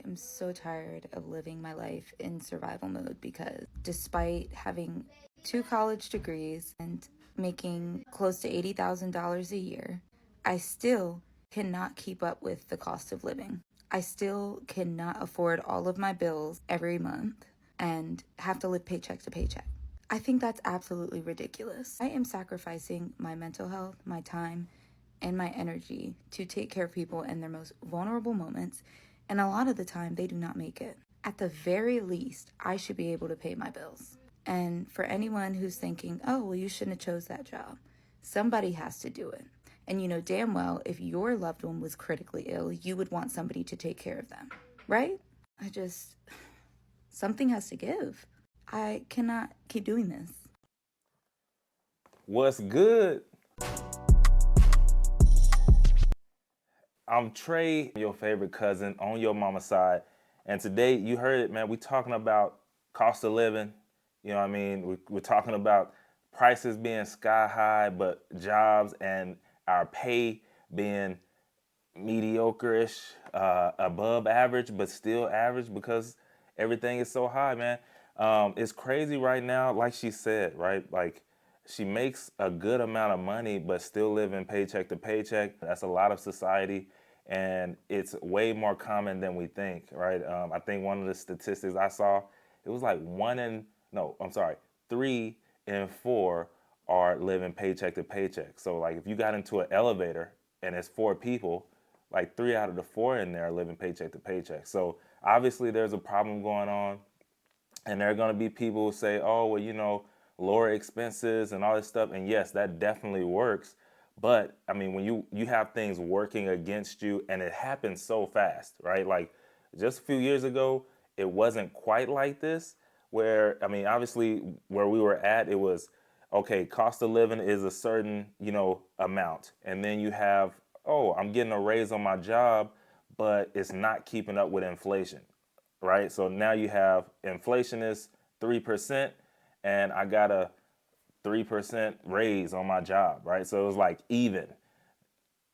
am so tired of living my life in survival mode because despite having 2 college degrees and making close to $80,000 a year, I still cannot keep up with the cost of living. I still cannot afford all of my bills every month and have to live paycheck to paycheck. I think that's absolutely ridiculous. I am sacrificing my mental health, my time, and my energy to take care of people in their most vulnerable moments, and a lot of the time they do not make it. At the very least, I should be able to pay my bills. And for anyone who's thinking, oh, well, you shouldn't have chose that job, somebody has to do it. And you know damn well if your loved one was critically ill, you would want somebody to take care of them, right? Something has to give. I cannot keep doing this. What's good? I'm Trey, your favorite cousin on your mama's side. And today, you heard it, man, we talking about cost of living. You know what I mean? We're talking about prices being sky high, but jobs and our pay being mediocre-ish, above average, but still average because everything is so high, man. It's crazy right now, like she said, right? Like, she makes a good amount of money, but still living paycheck to paycheck. That's a lot of society, and it's way more common than we think, right? I think one of the statistics I saw, it was like 3 in 4 are living paycheck to paycheck. So, like, if you got into an elevator and it's 4 people, like 3 out of the 4 in there are living paycheck to paycheck. So obviously there's a problem going on, and there are going to be people who say, oh, well, lower expenses and all this stuff. And yes, that definitely works. But I mean, when you have things working against you, and it happens so fast, right? Like just a few years ago, it wasn't quite like this. Where I mean, obviously, where we were at, it was okay. Cost of living is a certain amount, and then you have, oh, I'm getting a raise on my job, but it's not keeping up with inflation, right? So now you have inflation is 3%, and I got a 3% raise on my job, right? So it was like even.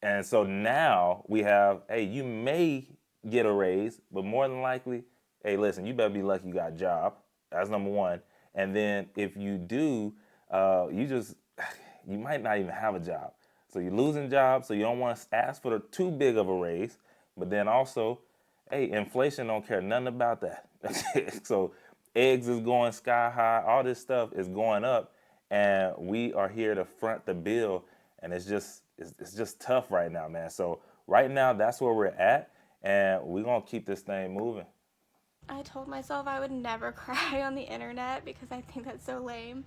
And so now we have, hey, you may get a raise, but more than likely, hey, listen, you better be lucky you got a job. That's number one. And then if you do, you might not even have a job. So you're losing jobs, so you don't want to ask for too big of a raise. But then also, hey, inflation don't care nothing about that. So eggs is going sky high. All this stuff is going up, and we are here to front the bill, and it's just tough right now, man. So right now, that's where we're at, and we're gonna keep this thing moving. I told myself I would never cry on the internet because I think that's so lame.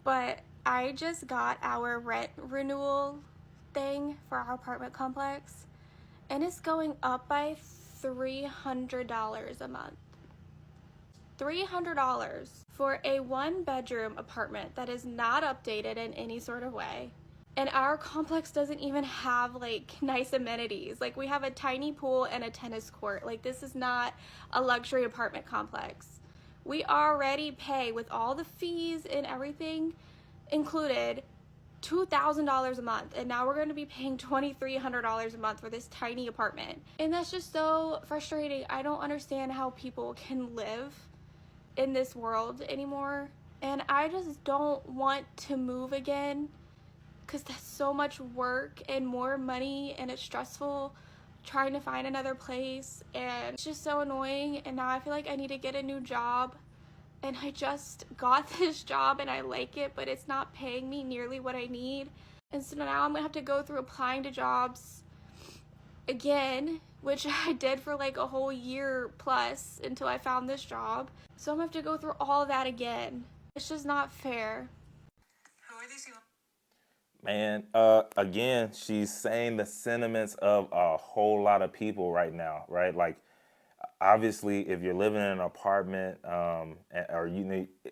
But I just got our rent renewal thing for our apartment complex, and it's going up by $300 a month. $300 for a 1-bedroom apartment that is not updated in any sort of way. And our complex doesn't even have like nice amenities. Like we have a tiny pool and a tennis court. Like this is not a luxury apartment complex. We already pay, with all the fees and everything included, $2,000 a month, and now we're going to be paying $2,300 a month for this tiny apartment. And that's just so frustrating. I don't understand how people can live in this world anymore, and I just don't want to move again because that's so much work and more money, and it's stressful trying to find another place, and it's just so annoying. And now I feel like I need to get a new job, and I just got this job and I like it, but it's not paying me nearly what I need. And so now I'm gonna have to go through applying to jobs again, which I did for like a whole year plus until I found this job. So I'm gonna have to go through all of that again. It's just not fair. Who are these people? Man, again, she's saying the sentiments of a whole lot of people right now, right? Like, obviously, if you're living in an apartment, or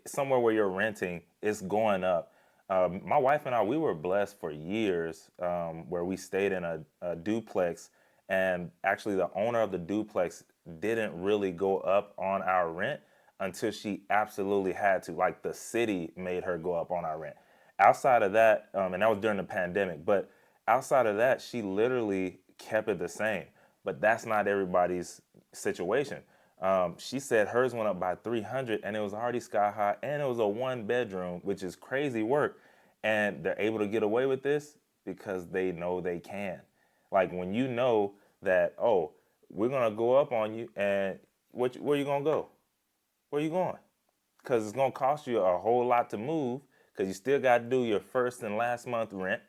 somewhere where you're renting, it's going up. My wife and I, we were blessed for years, where we stayed in a duplex, and actually the owner of the duplex didn't really go up on our rent until she absolutely had to. Like the city made her go up on our rent. Outside of that, and that was during the pandemic, but outside of that, she literally kept it the same. But that's not everybody's situation. She said hers went up by 300 and it was already sky high and it was a 1 bedroom, which is crazy work. And they're able to get away with this because they know they can. Like when you know that, oh, we're going to go up on you and where you going to go? Where you going? Because it's going to cost you a whole lot to move because you still got to do your first and last month rent,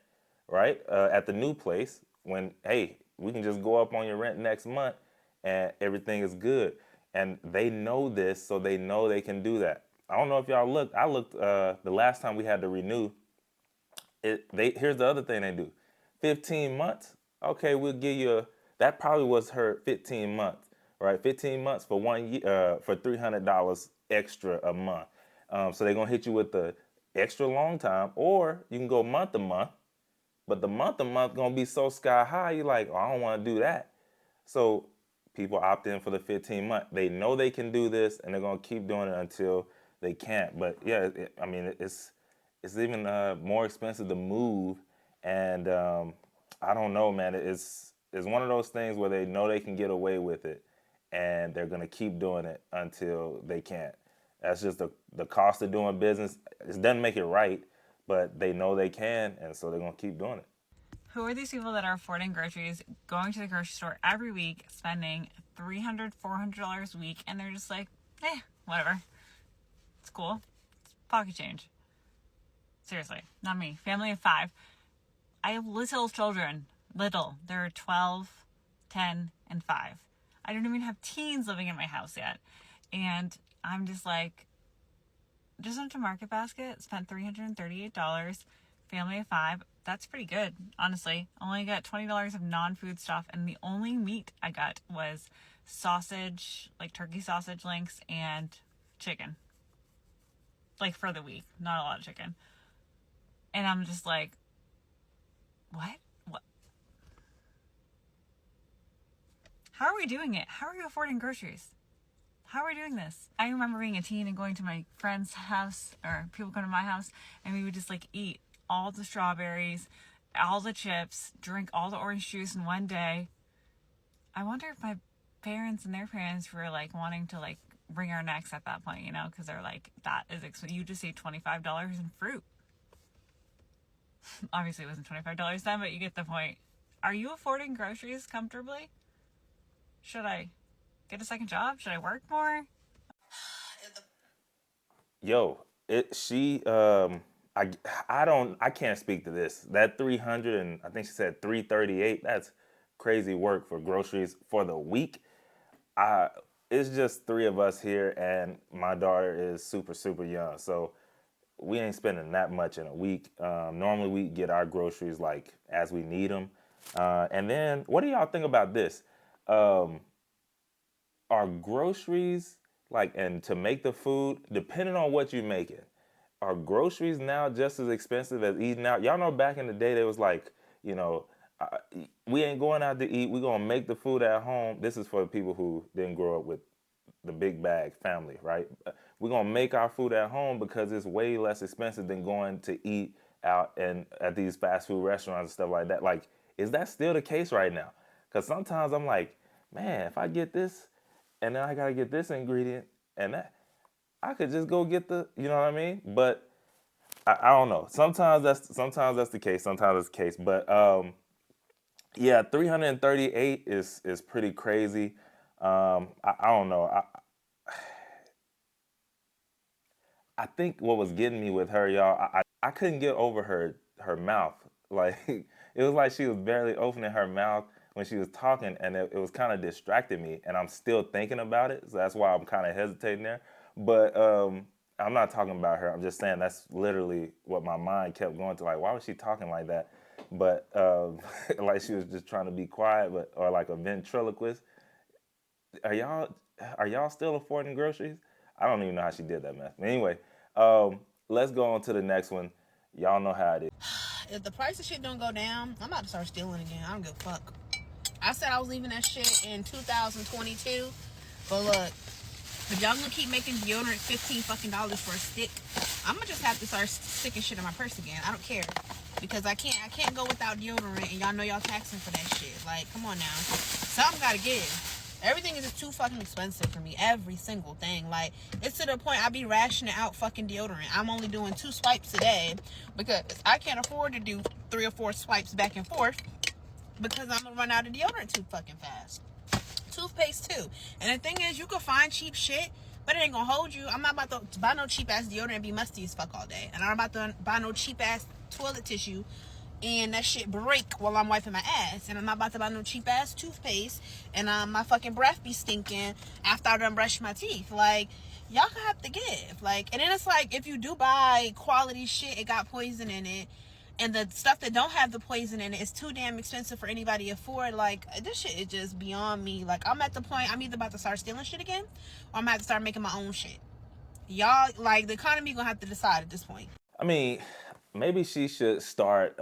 right? At the new place when, hey, we can just go up on your rent next month and everything is good. And they know this, so they know they can do that. I don't know if y'all looked. I looked the last time we had to renew. Here's the other thing they do. 15 months. Okay, we'll give you that probably was her 15 months, right? 15 months for 1 year for $300 extra a month. So they're gonna hit you with the extra long time, or you can go month to month. But the month to month gonna be so sky high, you're like, oh, I don't want to do that. So people opt in for the 15 month. They know they can do this, and they're gonna keep doing it until they can't. But yeah, I mean, it's even more expensive to move, and I don't know, man. It's one of those things where they know they can get away with it, and they're gonna keep doing it until they can't. That's just the cost of doing business. It doesn't make it right, but they know they can, and so they're gonna keep doing it. Who are these people that are affording groceries, going to the grocery store every week, spending $300, $400 a week, and they're just like, whatever. It's cool. It's pocket change. Seriously, not me. Family of 5. I have little children. Little. They're 12, 10, and 5. I don't even have teens living in my house yet. And I'm just like, just went to Market Basket, spent $338, family of 5. That's pretty good, honestly. Only got $20 of non-food stuff, and the only meat I got was sausage, like turkey sausage links, and chicken. Like for the week, not a lot of chicken. And I'm just like, what? How are we doing it? How are you affording groceries? How are we doing this? I remember being a teen and going to my friend's house, or people come to my house, and we would just like eat all the strawberries, all the chips, drink all the orange juice in one day. I wonder if my parents and their parents were like wanting to like wring our necks at that point, because they're like, that is expensive. You just ate $25 in fruit. Obviously it wasn't $25 then, but you get the point. Are you affording groceries comfortably? Should I get a second job? Should I work more? Yo, I can't speak to this. That 300 and I think she said 338, that's crazy work for groceries for the week. It's just 3 of us here and my daughter is super, super young. So we ain't spending that much in a week. Normally we get our groceries like as we need them. And then what do y'all think about this? Are groceries and to make the food, depending on what you're making, are groceries now just as expensive as eating out? Y'all know back in the day, they was like, we ain't going out to eat. We're going to make the food at home. This is for the people who didn't grow up with the big bag family, right? We're going to make our food at home because it's way less expensive than going to eat out and at these fast food restaurants and stuff like that. Like, is that still the case right now? Because sometimes I'm like, man, if I get this and then I got to get this ingredient and that, I could just go get you know what I mean? But I don't know. Sometimes that's the case. Sometimes it's the case. But yeah, 338 is pretty crazy. I don't know. I think what was getting me with her, y'all, I couldn't get over her mouth. Like it was like she was barely opening her mouth when she was talking, and it was kind of distracting me. And I'm still thinking about it, so that's why I'm kind of hesitating there. But I'm not talking about her. I'm just saying that's literally what my mind kept going to. Like, why was she talking like that? But like she was just trying to be quiet, or like a ventriloquist. Are y'all still affording groceries? I don't even know how she did that, man. Anyway, let's go on to the next one. Y'all know how it is. If the price of shit don't go down, I'm about to start stealing again. I don't give a fuck. I said I was leaving that shit in 2022, but look, if y'all gonna keep making deodorant $15 for a stick, I'm gonna just have to start sticking shit in my purse again. I don't care, because I can't go without deodorant, and y'all know y'all taxing for that shit. Like, come on now, something gotta give. Everything is just too fucking expensive for me. Every single thing. Like, it's to the point I be rationing out fucking deodorant. I'm only doing 2 swipes a day because I can't afford to do 3 or 4 swipes back and forth because I'm gonna run out of deodorant too fucking fast. Toothpaste too. And the thing is, you can find cheap shit, but it ain't gonna hold you. I'm not about to buy no cheap ass deodorant and be musty as fuck all day. And I'm not about to buy no cheap ass toilet tissue and that shit break while I'm wiping my ass. And I'm not about to buy no cheap ass toothpaste and my fucking breath be stinking after I done brush my teeth. Like, y'all gonna have to give. Like, and then it's like, if you do buy quality shit, it got poison in it. And the stuff that don't have the poison in it is too damn expensive for anybody to afford. Like, this shit is just beyond me. Like, I'm at the point, I'm either about to start stealing shit again, or I'm gonna have to start making my own shit. Y'all, like, the economy gonna have to decide at this point. I mean, maybe she should start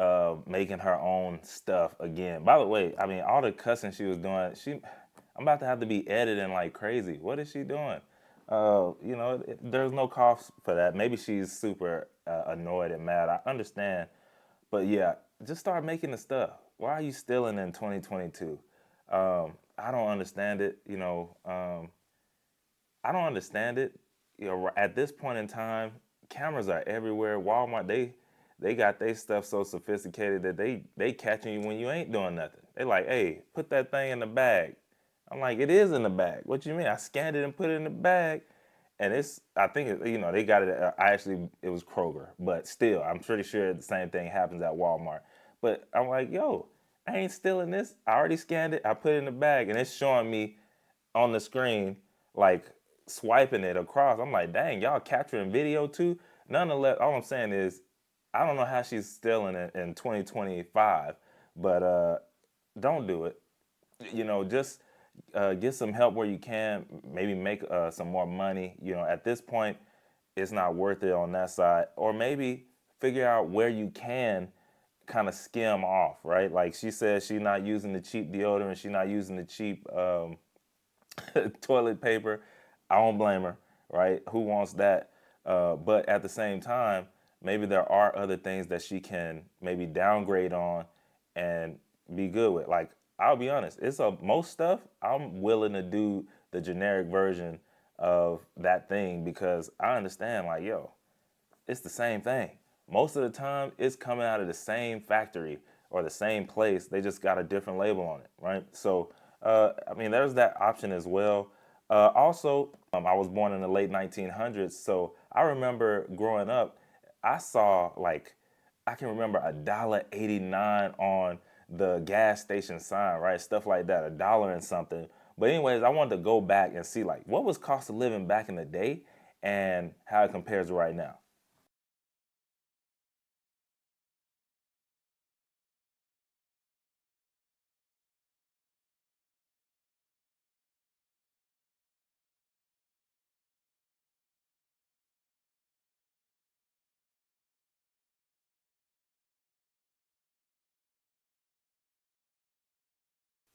making her own stuff again. By the way, I mean, all the cussing she was doing, I'm about to have to be editing like crazy. What is she doing? You know, there's no cause for that. Maybe she's super annoyed and mad. I understand. But yeah, just start making the stuff. Why are you stealing in 2022? I don't understand it. I don't understand it. At this point in time, cameras are everywhere. Walmart, they got their stuff so sophisticated that they catching you when you ain't doing nothing. They like, hey, put that thing in the bag. I'm like, it is in the bag. What you mean? I scanned it and put it in the bag. And I think, they got it. It was Kroger, but still, I'm pretty sure the same thing happens at Walmart. But I'm like, yo, I ain't stealing this. I already scanned it. I put it in the bag, and it's showing me on the screen, like swiping it across. I'm like, dang, y'all capturing video too? Nonetheless, all I'm saying is, I don't know how she's stealing it in 2025, but don't do it. Just get some help where you can. Maybe make some more money. At this point, it's not worth it on that side. Or maybe figure out where you can kind of skim off, right? Like she says, she's not using the cheap deodorant. She's not using the cheap toilet paper. I don't blame her, right? Who wants that? But at the same time, maybe there are other things that she can maybe downgrade on and be good with. Like, I'll be honest, most stuff I'm willing to do the generic version of that thing because I understand, like, yo, it's the same thing. Most of the time, it's coming out of the same factory or the same place. They just got a different label on it, right? So, I mean, there's that option as well. Also, I was born in the late 1900s, so I remember growing up, I saw I can remember $1.89 on the gas station sign, right? Stuff like that, $1 and something. But anyways, I wanted to go back and see what was cost of living back in the day and how it compares to right now.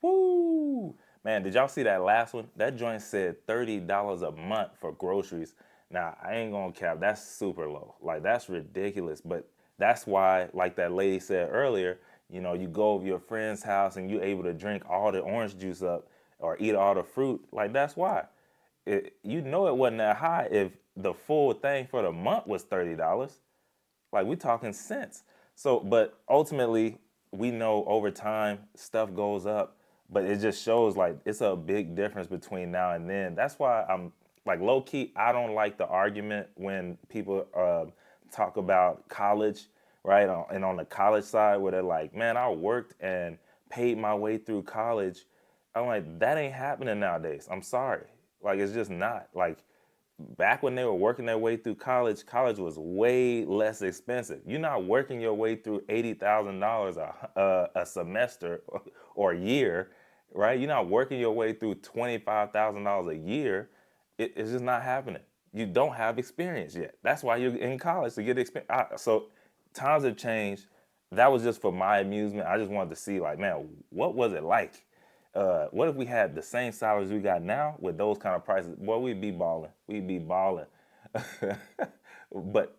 Woo! Man, did y'all see that last one? That joint said $30 a month for groceries. Now, I ain't gonna cap, that's super low. Like, that's ridiculous. But that's why, like that lady said earlier, you go over your friend's house and you're able to drink all the orange juice up or eat all the fruit. Like, that's why. It wasn't that high if the full thing for the month was $30. Like, we talking cents. So, but ultimately, we know over time stuff goes up, but it just shows it's a big difference between now and then. That's why I'm like low key. I don't like the argument when people talk about college, right? And on the college side, where they're like, "Man, I worked and paid my way through college." I'm like, that ain't happening nowadays. I'm sorry. Like, it's just not. Like, back when they were working their way through college, college was way less expensive. You're not working your way through $80,000 a semester or a year, right? You're not working your way through $25,000 a year. It's just not happening. You don't have experience yet. That's why you're in college, to get experience. So times have changed. That was just for my amusement. I just wanted to see, man, what was it like? What if we had the same salaries we got now with those kind of prices? Boy, we'd be balling. We'd be balling. But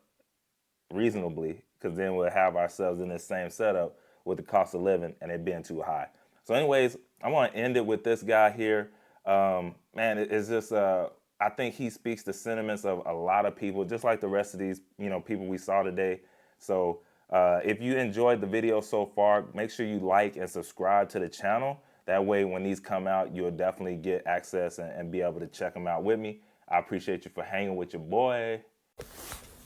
reasonably, because then we'll have ourselves in this same setup with the cost of living and it being too high. So anyways, I want to end it with this guy here. Man, it's just I think he speaks the sentiments of a lot of people, just like the rest of these people we saw today. So if you enjoyed the video so far, make sure you like and subscribe to the channel. That way, when these come out, you'll definitely get access and be able to check them out with me. I appreciate you for hanging with your boy.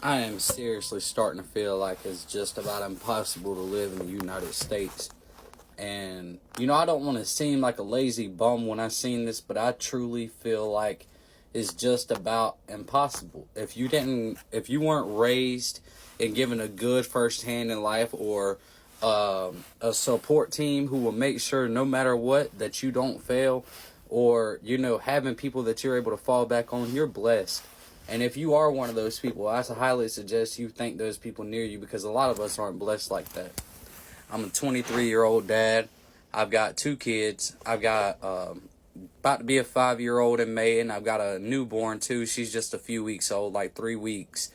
I am seriously starting to feel like it's just about impossible to live in the United States. And, I don't want to seem like a lazy bum when I seen this, but I truly feel like it's just about impossible. If you weren't raised and given a good first hand in life, or a support team who will make sure no matter what that you don't fail, or, having people that you're able to fall back on, you're blessed. And if you are one of those people, I highly suggest you thank those people near you, because a lot of us aren't blessed like that. I'm a 23-year-old dad. I've got 2 kids. I've got about to be a 5-year-old in May, and I've got a newborn too. She's just a few weeks old, like 3 weeks.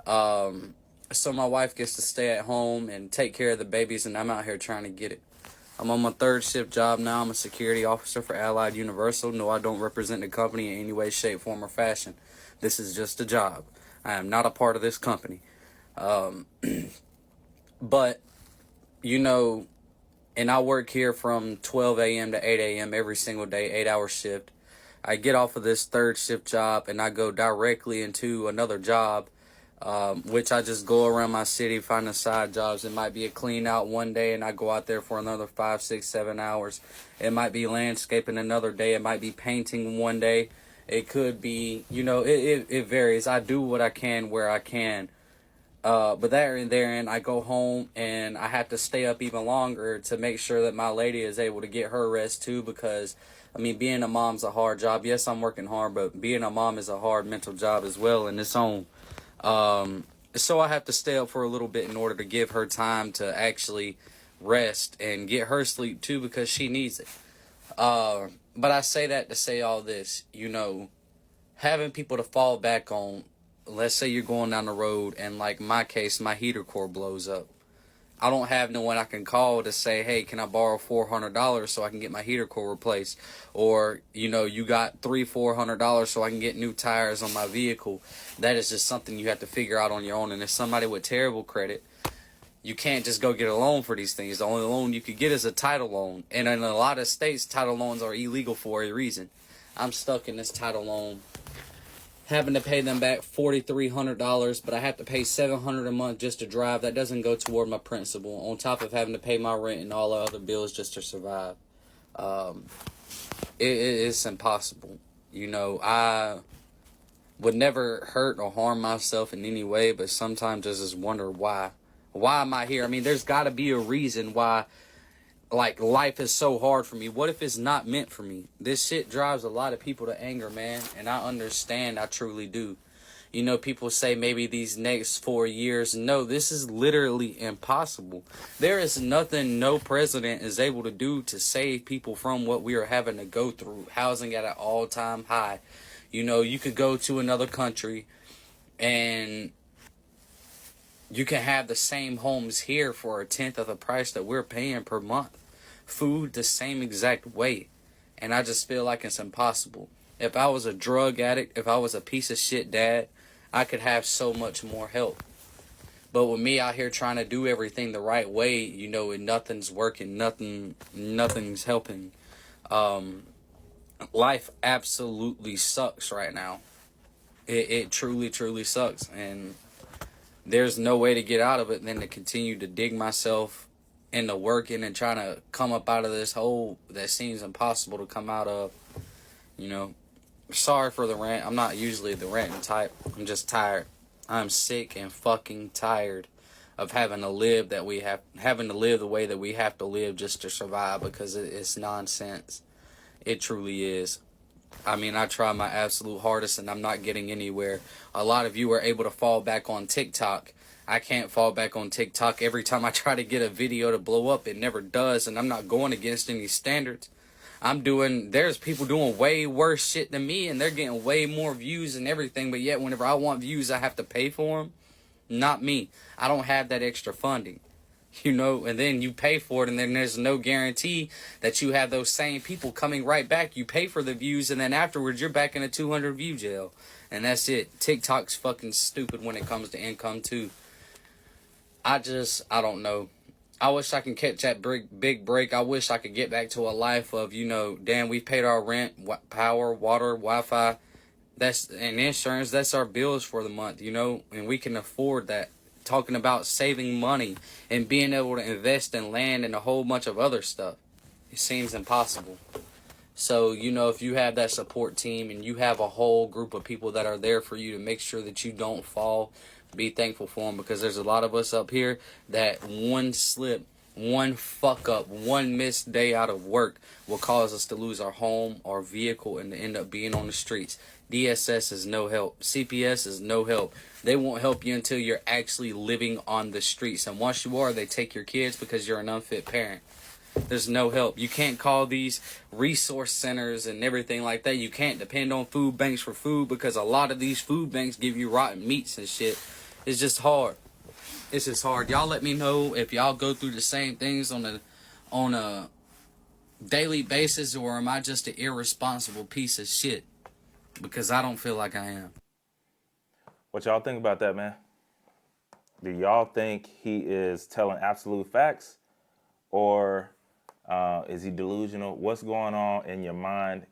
So my wife gets to stay at home and take care of the babies, and I'm out here trying to get it. I'm on my 3rd shift job now. I'm a security officer for Allied Universal. No, I don't represent the company in any way, shape, form, or fashion. This is just a job. I am not a part of this company. But, and I work here from 12 a.m. to 8 a.m. every single day, 8-hour shift. I get off of this 3rd shift job and I go directly into another job, which I just go around my city, finding side jobs. It might be a clean out one day and I go out there for another 5, 6, 7 hours. It might be landscaping another day. It might be painting one day. It could be, it varies. I do what I can where I can. But therein, I go home and I have to stay up even longer to make sure that my lady is able to get her rest too, because, being a mom's a hard job. Yes, I'm working hard, but being a mom is a hard mental job as well in its own. So I have to stay up for a little bit in order to give her time to actually rest and get her sleep too, because she needs it. But I say that to say all this, having people to fall back on. Let's say you're going down the road and, like my case, my heater core blows up. I don't have no one I can call to say, hey, can I borrow $400 so I can get my heater core replaced? Or, you got $300-400 so I can get new tires on my vehicle. That is just something you have to figure out on your own. And if somebody with terrible credit, you can't just go get a loan for these things. The only loan you could get is a title loan. And in a lot of states, title loans are illegal for a reason. I'm stuck in this title loan, having to pay them back $4,300, but I have to pay $700 a month just to drive. That doesn't go toward my principal, on top of having to pay my rent and all the other bills just to survive. It's impossible. I would never hurt or harm myself in any way, but sometimes I just wonder why. Why am I here? There's got to be a reason why, life is so hard for me. What if it's not meant for me? This shit drives a lot of people to anger, man, and I understand. I truly do. People say maybe these next 4 years. No, this is literally impossible. There is nothing no president is able to do to save people from what we are having to go through. Housing at an all-time high. You could go to another country and you can have the same homes here for a tenth of the price that we're paying per month. Food the same exact way. And I just feel like it's impossible. If I was a drug addict, if I was a piece of shit dad, I could have so much more help. But with me out here trying to do everything the right way, and nothing's working, nothing's helping. Life absolutely sucks right now. It truly, truly sucks. And there's no way to get out of it than to continue to dig myself into working and trying to come up out of this hole that seems impossible to come out of. Sorry for the rant. I'm not usually the ranting type. I'm just tired. I'm sick and fucking tired of having to live the way that we have to live just to survive, because it's nonsense. It truly is. I try my absolute hardest and I'm not getting anywhere. A lot of you are able to fall back on TikTok. I can't fall back on TikTok. Every time I try to get a video to blow up, it never does, and I'm not going against any standards. There's people doing way worse shit than me, and they're getting way more views and everything, but yet whenever I want views, I have to pay for them. Not me. I don't have that extra funding. you know, and then you pay for it, and then there's no guarantee that you have those same people coming right back. You pay for the views, and then afterwards you're back in a 200 view jail, and that's it. TikTok's fucking stupid when it comes to income too. I don't know. I wish I can catch that big break. I wish I could get back to a life of, you know, damn, we've paid our rent, power, water, Wi-Fi, and insurance. That's our bills for the month, you know, and we can afford that. Talking about saving money and being able to invest in land and a whole bunch of other stuff, it seems impossible. So, you know, if you have that support team and you have a whole group of people that are there for you to make sure that you don't fall, be thankful for them, because there's a lot of us up here that one slip, one fuck up, one missed day out of work will cause us to lose our home, our vehicle, and to end up being on the streets. DSS is no help. CPS is no help. They won't help you until you're actually living on the streets. And once you are, they take your kids because you're an unfit parent. There's no help. You can't call these resource centers and everything like that. You can't depend on food banks for food because a lot of these food banks give you rotten meats and shit. It's just hard. It's just hard. Y'all let me know if y'all go through the same things on a daily basis, or am I just an irresponsible piece of shit? Because I don't feel like I am. What y'all think about that, man? Do y'all think he is telling absolute facts, or is he delusional? What's going on in your mind?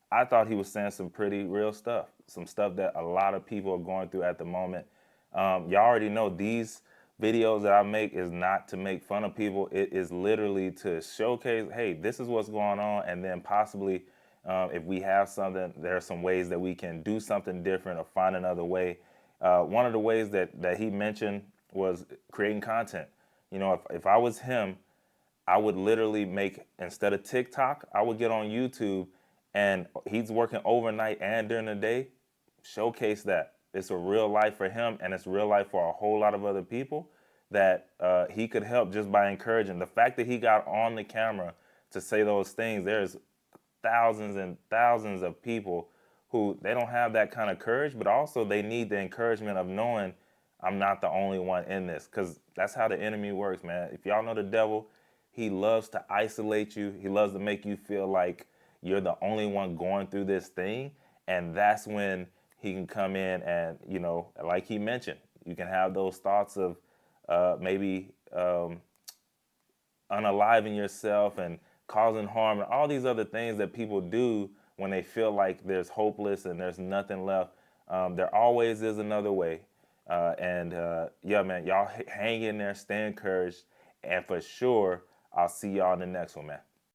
I thought he was saying some pretty real stuff, some stuff that a lot of people are going through at the moment. Y'all already know these videos that I make is not to make fun of people. It is literally to showcase, hey, this is what's going on, and then possibly if we have something, there are some ways that we can do something different or find another way. One of the ways that he mentioned was creating content. You know, if I was him, I would literally make, instead of TikTok, I would get on YouTube, and he's working overnight and during the day, showcase that. It's a real life for him, and it's real life for a whole lot of other people that he could help just by encouraging. The fact that he got on the camera to say those things, there's thousands and thousands of people who they don't have that kind of courage, but also they need the encouragement of knowing I'm not the only one in this, because that's how the enemy works, man. If y'all know the devil, he loves to isolate you. He loves to make you feel like you're the only one going through this thing, and that's when he can come in and, you know, like he mentioned, you can have those thoughts of maybe unaliving yourself and causing harm and all these other things that people do when they feel like there's hopeless and there's nothing left. There always is another way. Yeah, man, y'all hang in there, stay encouraged, and for sure, I'll see y'all in the next one, man.